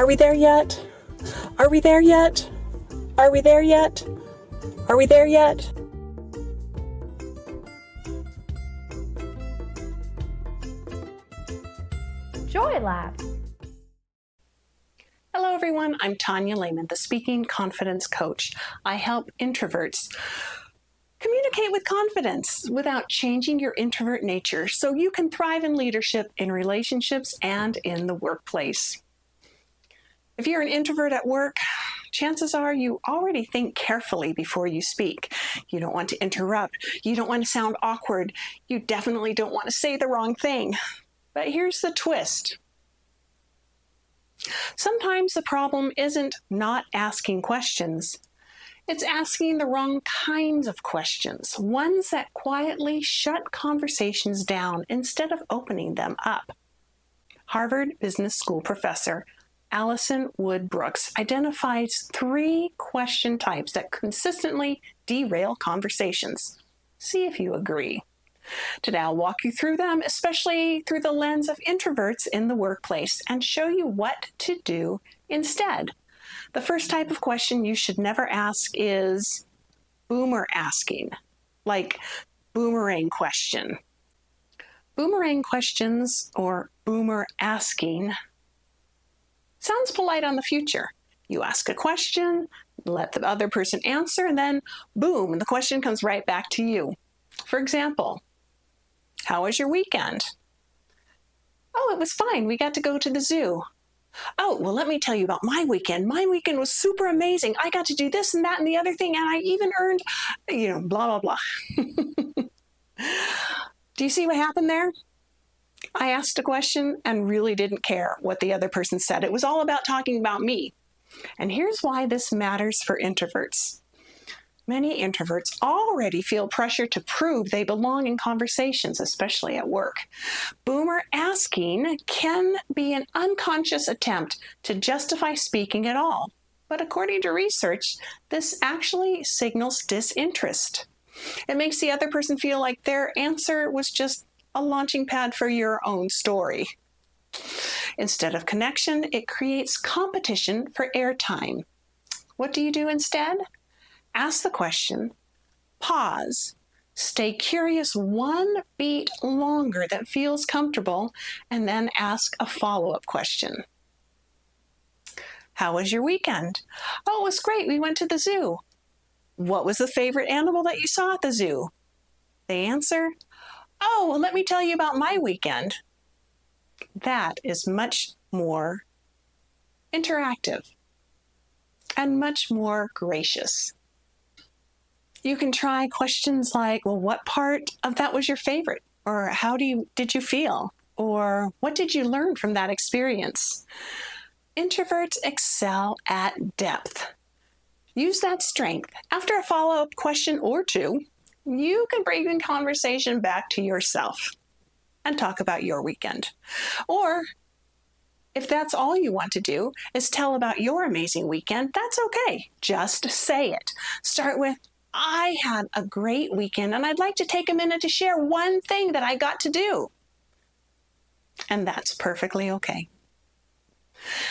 Are we there yet? Are we there yet? Are we there yet? Are we there yet? Joy Lab. Hello everyone, I'm Tonya Lehman, the Speaking Confidence Coach. I help introverts communicate with confidence without changing your introvert nature so you can thrive in leadership, in relationships, and in the workplace. If you're an introvert at work, chances are you already think carefully before you speak. You don't want to interrupt. You don't want to sound awkward. You definitely don't want to say the wrong thing. But here's the twist. Sometimes the problem isn't not asking questions. It's asking the wrong kinds of questions, ones that quietly shut conversations down instead of opening them up. Harvard Business School professor Alison Wood Brooks identifies 3 question types that consistently derail conversations. See if you agree. Today I'll walk you through them, especially through the lens of introverts in the workplace, and show you what to do instead. The first type of question you should never ask is boomer asking, like boomerang question. Boomerang questions, or boomer asking, sounds polite on the future. You ask a question, let the other person answer, and then boom, the question comes right back to you. For example, how was your weekend? Oh, it was fine. We got to go to the zoo. Oh, well, let me tell you about my weekend. My weekend was super amazing. I got to do this and that and the other thing, and I even earned, blah, blah, blah. Do you see what happened there? I asked a question and really didn't care what the other person said. It was all about talking about me. And here's why this matters for introverts. Many introverts already feel pressure to prove they belong in conversations, especially at work. Boomer asking can be an unconscious attempt to justify speaking at all. But according to research, this actually signals disinterest. It makes the other person feel like their answer was just a launching pad for your own story. Instead of connection, it creates competition for airtime. What do you do instead? Ask the question, pause, stay curious 1 beat longer that feels comfortable, and then ask a follow-up question. How was your weekend? Oh, it was great. We went to the zoo. What was the favorite animal that you saw at the zoo? They answer, oh, well, let me tell you about my weekend. That is much more interactive and much more gracious. You can try questions like, well, what part of that was your favorite? Or how did you feel? Or what did you learn from that experience? Introverts excel at depth. Use that strength. After a follow-up question or 2, you can bring the conversation back to yourself and talk about your weekend. Or if that's all you want to do is tell about your amazing weekend, that's okay. Just say it. Start with, I had a great weekend and I'd like to take a minute to share one thing that I got to do. And that's perfectly okay.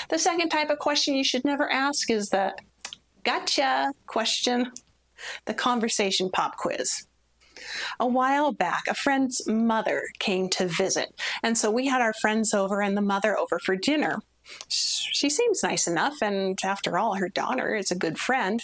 The second type of question you should never ask is the gotcha question, the conversation pop quiz. A while back, a friend's mother came to visit. And so we had our friends over and the mother over for dinner. She seems nice enough, and after all, her daughter is a good friend.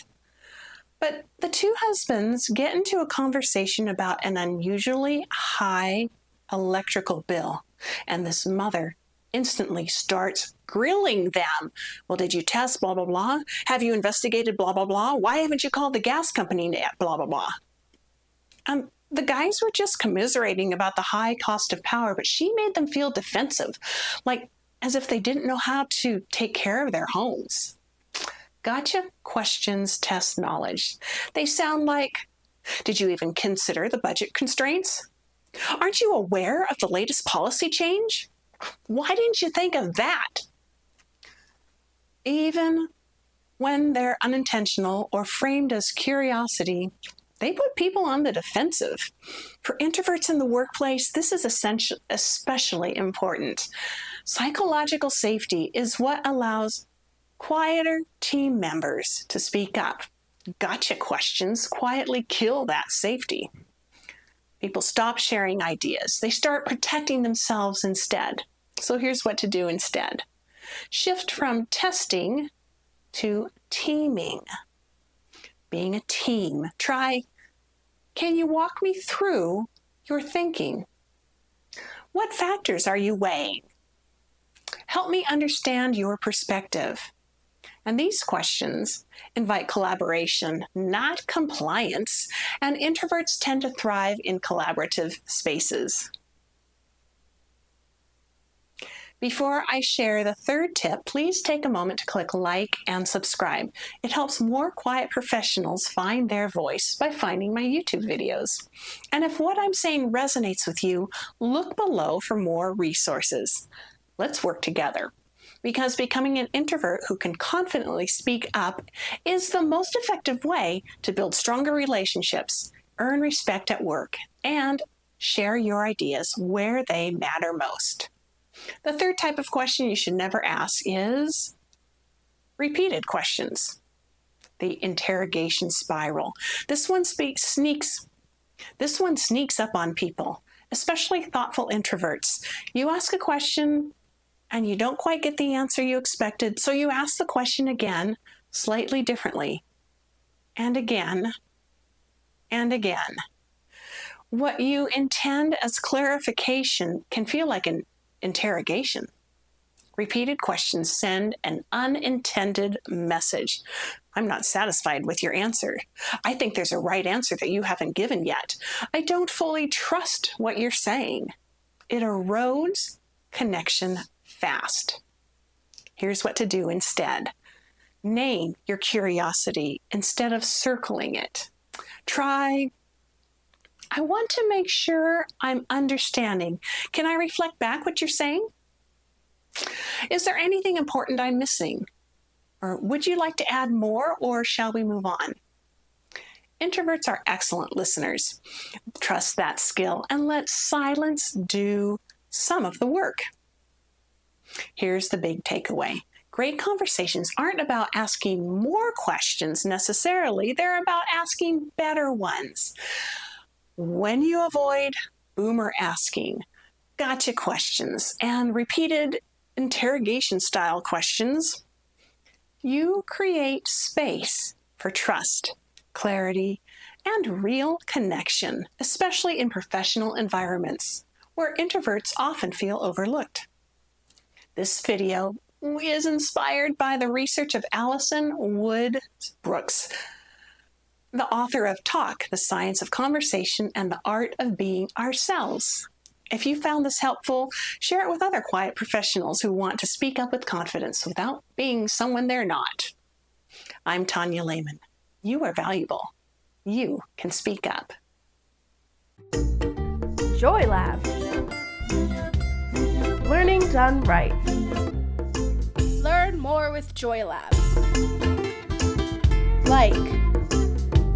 But the 2 husbands get into a conversation about an unusually high electrical bill, and this mother instantly starts grilling them. Well, did you test blah, blah, blah? Have you investigated blah, blah, blah? Why haven't you called the gas company yet? Blah, blah, blah. The guys were just commiserating about the high cost of power, but she made them feel defensive, like as if they didn't know how to take care of their homes. Gotcha questions test knowledge. They sound like, did you even consider the budget constraints? Aren't you aware of the latest policy change? Why didn't you think of that? Even when they're unintentional or framed as curiosity, they put people on the defensive. For introverts in the workplace, this is especially important. Psychological safety is what allows Quieter team members to speak up. Gotcha questions quietly kill that safety. People stop sharing ideas. They start protecting themselves instead. So here's what to do instead. Shift from testing to teaming. Being a team. Try, can you walk me through your thinking? What factors are you weighing? Help me understand your perspective. And these questions invite collaboration, not compliance, and introverts tend to thrive in collaborative spaces. Before I share the third tip, please take a moment to click like and subscribe. It helps more quiet professionals find their voice by finding my YouTube videos. And if what I'm saying resonates with you, look below for more resources. Let's work together. Because becoming an introvert who can confidently speak up is the most effective way to build stronger relationships, earn respect at work, and share your ideas where they matter most. The third type of question you should never ask is repeated questions. The interrogation spiral. This one sneaks up on people, especially thoughtful introverts. You ask a question and you don't quite get the answer you expected, so you ask the question again, slightly differently, and again, and again. What you intend as clarification can feel like an interrogation. Repeated questions send an unintended message. I'm not satisfied with your answer. I think there's a right answer that you haven't given yet. I don't fully trust what you're saying. It erodes connection fast. Here's what to do instead. Name your curiosity instead of circling it. Try, I want to make sure I'm understanding. Can I reflect back what you're saying? Is there anything important I'm missing? Or would you like to add more, or shall we move on? Introverts are excellent listeners. Trust that skill and let silence do some of the work. Here's the big takeaway. Great conversations aren't about asking more questions necessarily. They're about asking better ones. When you avoid boomer asking, gotcha questions, and repeated interrogation style questions, you create space for trust, clarity, and real connection, especially in professional environments where introverts often feel overlooked. This video is inspired by the research of Allison Wood Brooks, the author of Talk, The Science of Conversation and the Art of Being Ourselves. If you found this helpful, share it with other quiet professionals who want to speak up with confidence without being someone they're not. I'm Tonya Lehman. You are valuable. You can speak up. Joy Lab. Learning done right. Learn more with Joy Lab. Like,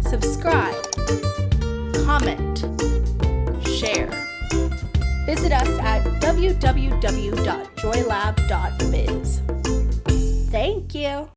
subscribe, comment, share. Visit us at www.joylab.biz. Thank you.